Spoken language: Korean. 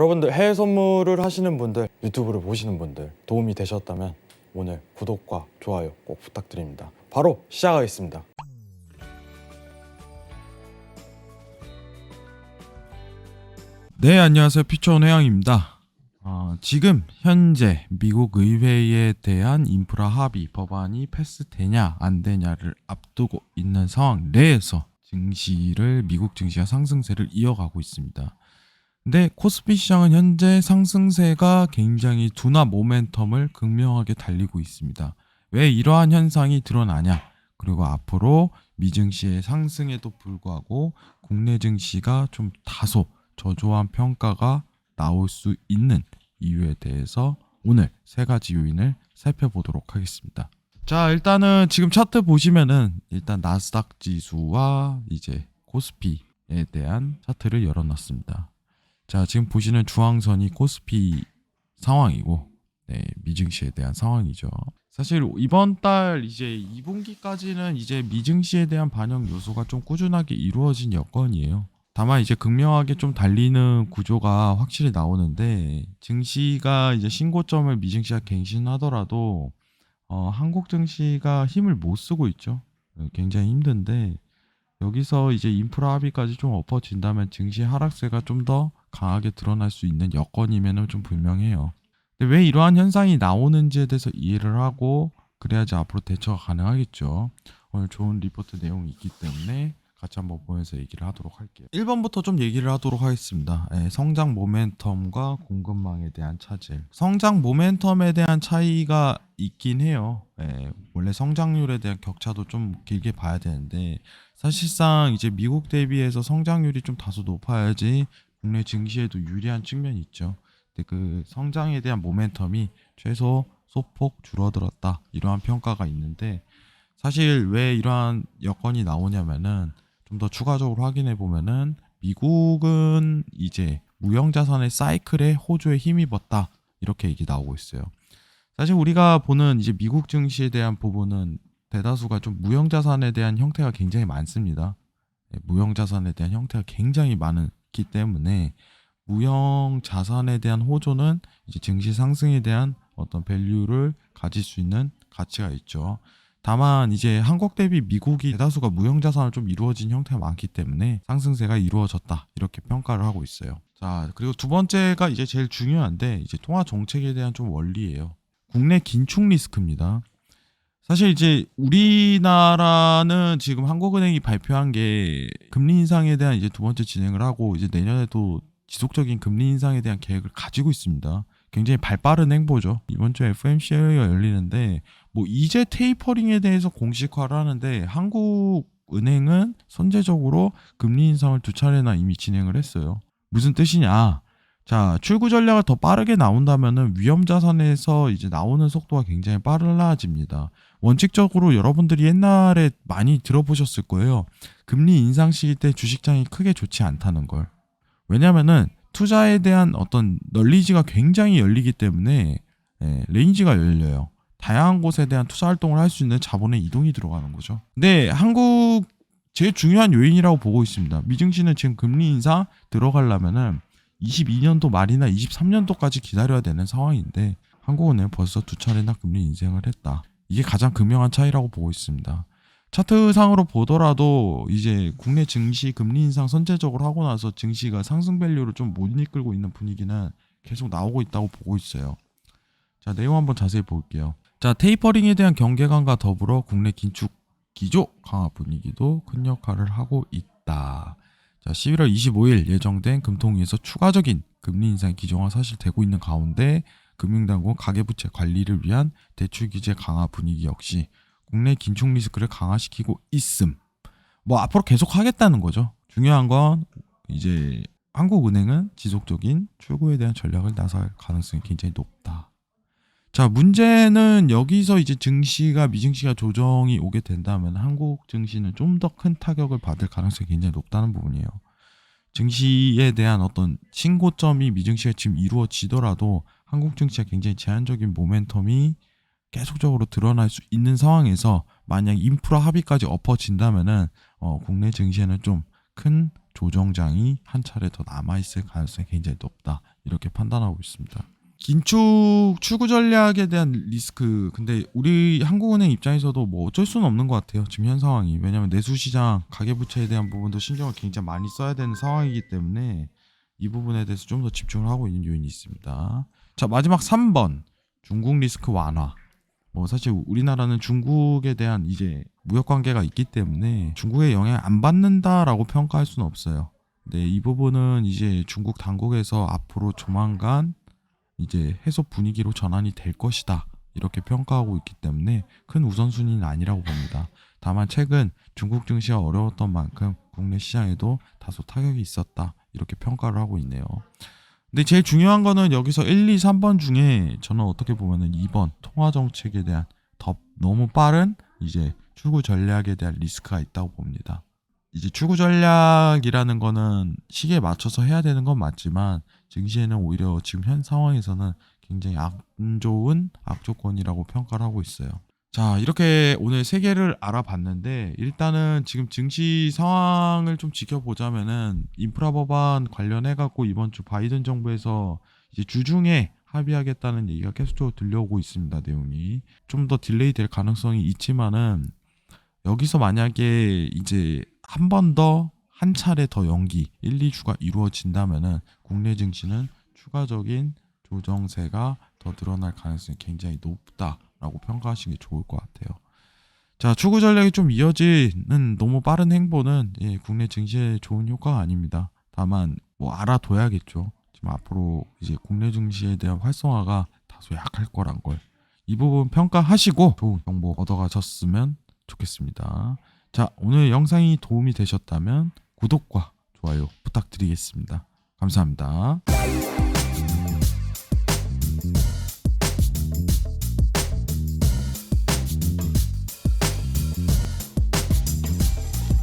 여러분들 해외 선물을 하시는 분들, 유튜브를 보시는 분들 도움이 되셨다면 오늘 구독과 좋아요 꼭 부탁드립니다. 바로 시작하겠습니다. 네, 안녕하세요. 피처온 회양입니다. 지금 현재 미국 의회에 대한 인프라 합의 법안이 패스되냐 안 되냐를 앞두고 있는 상황 내에서 미국 증시가 상승세를 이어가고 있습니다. 근데 코스피 시장은 현재 상승세가 굉장히 둔화 모멘텀을 극명하게 달리고 있습니다. 왜 이러한 현상이 드러나냐? 그리고 앞으로 미증시의 상승에도 불구하고 국내 증시가 좀 다소 저조한 평가가 나올 수 있는 이유에 대해서 오늘 세 가지 요인을 살펴보도록 하겠습니다. 자, 일단은 지금 차트 보시면은 일단 나스닥 지수와 이제 코스피에 대한 차트를 열어놨습니다. 자, 지금 보시는 주황선이 코스피 상황이고, 네, 미증시에 대한 상황이죠. 사실 이번 달 이제 2분기까지는 이제 미증시에 대한 반영 요소가 좀 꾸준하게 이루어진 여건이에요. 다만 이제 극명하게 좀 달리는 구조가 확실히 나오는데, 증시가 이제 신고점을 미증시가 갱신하더라도 한국 증시가 힘을 못 쓰고 있죠. 굉장히 힘든데, 여기서 이제 인프라 합의까지 좀 엎어진다면 증시 하락세가 좀 더 강하게 드러날 수 있는 여건이면은 좀 분명해요. 근데 왜 이러한 현상이 나오는지에 대해서 이해를 하고 그래야지 앞으로 대처가 가능하겠죠. 오늘 좋은 리포트 내용이 있기 때문에 같이 한번 보면서 얘기를 하도록 할게요. 1번부터 좀 얘기를 하도록 하겠습니다. 성장 모멘텀과 공급망에 대한 차질. 성장 모멘텀에 대한 차이가 있긴 해요. 원래 성장률에 대한 격차도 좀 길게 봐야 되는데, 사실상 이제 미국 대비해서 성장률이 좀 다소 높아야지 국내 증시에도 유리한 측면이 있죠. 근데 그 성장에 대한 모멘텀이 최소 소폭 줄어들었다, 이러한 평가가 있는데, 사실 왜 이러한 여건이 나오냐면은 좀 더 추가적으로 확인해 보면은 미국은 이제 무형자산의 사이클에 호조에 힘입었다, 이렇게 얘기 나오고 있어요. 사실 우리가 보는 이제 미국 증시에 대한 부분은 대다수가 좀 무형자산에 대한 형태가 굉장히 많습니다. 무형자산에 대한 형태가 굉장히 많기 때문에 무형자산에 대한 호조는 이제 증시 상승에 대한 어떤 밸류를 가질 수 있는 가치가 있죠. 다만 이제 한국 대비 미국이 대다수가 무형자산을 좀 이루어진 형태가 많기 때문에 상승세가 이루어졌다, 이렇게 평가를 하고 있어요. 자, 그리고 두 번째가 이제 제일 중요한데, 이제 통화 정책에 대한 좀 원리예요. 국내 긴축 리스크입니다. 사실 이제 우리나라는 지금 한국은행이 발표한 게 금리 인상에 대한 이제 두 번째 진행을 하고, 이제 내년에도 지속적인 금리 인상에 대한 계획을 가지고 있습니다. 굉장히 발빠른 행보죠. 이번 주에 FOMC가 열리는데 뭐 이제 테이퍼링에 대해서 공식화를 하는데, 한국은행은 선제적으로 금리 인상을 2차례나 이미 진행을 했어요. 무슨 뜻이냐? 자, 출구 전략을 더 빠르게 나온다면은 위험자산에서 이제 나오는 속도가 굉장히 빨라집니다. 원칙적으로 여러분들이 옛날에 많이 들어보셨을 거예요. 금리 인상 시기 때 주식장이 크게 좋지 않다는 걸. 왜냐면은 투자에 대한 어떤 널리지가 굉장히 열리기 때문에 레인지가 열려요. 다양한 곳에 대한 투자 활동을 할 수 있는 자본의 이동이 들어가는 거죠. 근데 한국 제일 중요한 요인이라고 보고 있습니다. 미증시는 지금 금리 인상 들어가려면은 22년도 말이나 23년도까지 기다려야 되는 상황인데, 한국은행 벌써 2차례나 금리 인상을 했다. 이게 가장 극명한 차이라고 보고 있습니다. 차트상으로 보더라도 이제 국내 증시 금리 인상 선제적으로 하고 나서 증시가 상승 밸류를 좀 못 이끌고 있는 분위기는 계속 나오고 있다고 보고 있어요. 자, 내용 한번 자세히 볼게요. 자, 테이퍼링에 대한 경계감과 더불어 국내 긴축 기조 강화 분위기도 큰 역할을 하고 있다. 자, 11월 25일 예정된 금통위에서 추가적인 금리 인상 기조가 사실 되고 있는 가운데, 금융당국 가계부채 관리를 위한 대출 규제 강화 분위기 역시 국내 긴축 리스크를 강화시키고 있음. 뭐 앞으로 계속 하겠다는 거죠. 중요한 건 이제 한국은행은 지속적인 출구에 대한 전략을 나설 가능성이 굉장히 높다. 자, 문제는 여기서 이제 증시가 미증시가 조정이 오게 된다면 한국 증시는 좀 더 큰 타격을 받을 가능성이 굉장히 높다는 부분이에요. 증시에 대한 어떤 신고점이 미증시가 지금 이루어지더라도 한국 증시가 굉장히 제한적인 모멘텀이 계속적으로 드러날 수 있는 상황에서 만약 인프라 합의까지 엎어진다면은 국내 증시에는 좀 큰 조정장이 한 차례 더 남아있을 가능성이 굉장히 높다. 이렇게 판단하고 있습니다. 긴축 추구 전략에 대한 리스크, 근데 우리 한국은행 입장에서도 뭐 어쩔 수는 없는 것 같아요. 지금 현 상황이. 왜냐하면 내수시장 가계부채에 대한 부분도 신경을 굉장히 많이 써야 되는 상황이기 때문에 이 부분에 대해서 좀 더 집중을 하고 있는 요인이 있습니다. 자, 마지막 3번 중국 리스크 완화. 뭐 사실 우리나라는 중국에 대한 이제 무역 관계가 있기 때문에 중국의 영향을 안 받는다라고 평가할 수는 없어요. 근데 이 부분은 이제 중국 당국에서 앞으로 조만간 이제 해소 분위기로 전환이 될 것이다. 이렇게 평가하고 있기 때문에 큰 우선순위는 아니라고 봅니다. 다만 최근 중국 증시가 어려웠던 만큼 국내 시장에도 다소 타격이 있었다. 이렇게 평가를 하고 있네요. 근데 제일 중요한 거는 여기서 1, 2, 3번 중에 저는 어떻게 보면은 2번 통화 정책에 대한 너무 빠른 이제 출구 전략에 대한 리스크가 있다고 봅니다. 이제 출구 전략이라는 거는 시기에 맞춰서 해야 되는 건 맞지만 증시에는 오히려 지금 현 상황에서는 굉장히 안 좋은 악조건이라고 평가를 하고 있어요. 자, 이렇게 오늘 세 개를 알아봤는데 일단은 지금 증시 상황을 좀 지켜보자면은 인프라 법안 관련해 갖고 이번 주 바이든 정부에서 이제 주중에 합의하겠다는 얘기가 계속적으로 들려오고 있습니다. 내용이 좀 더 딜레이 될 가능성이 있지만은 여기서 만약에 이제 한 번 더 한 차례 더 연기 1, 2주가 이루어진다면은 국내 증시는 추가적인 조정세가 더 늘어날 가능성이 굉장히 높다라고 평가하시는 게 좋을 것 같아요. 자, 추구 전략이 좀 이어지는 너무 빠른 행보는 국내 증시에 좋은 효과가 아닙니다. 다만 뭐 알아둬야겠죠. 지금 앞으로 이제 국내 증시에 대한 활성화가 다소 약할 거란 걸. 이 부분 평가하시고 좋은 정보 얻어가셨으면 좋겠습니다. 자, 오늘 영상이 도움이 되셨다면 구독과 좋아요 부탁드리겠습니다. 감사합니다.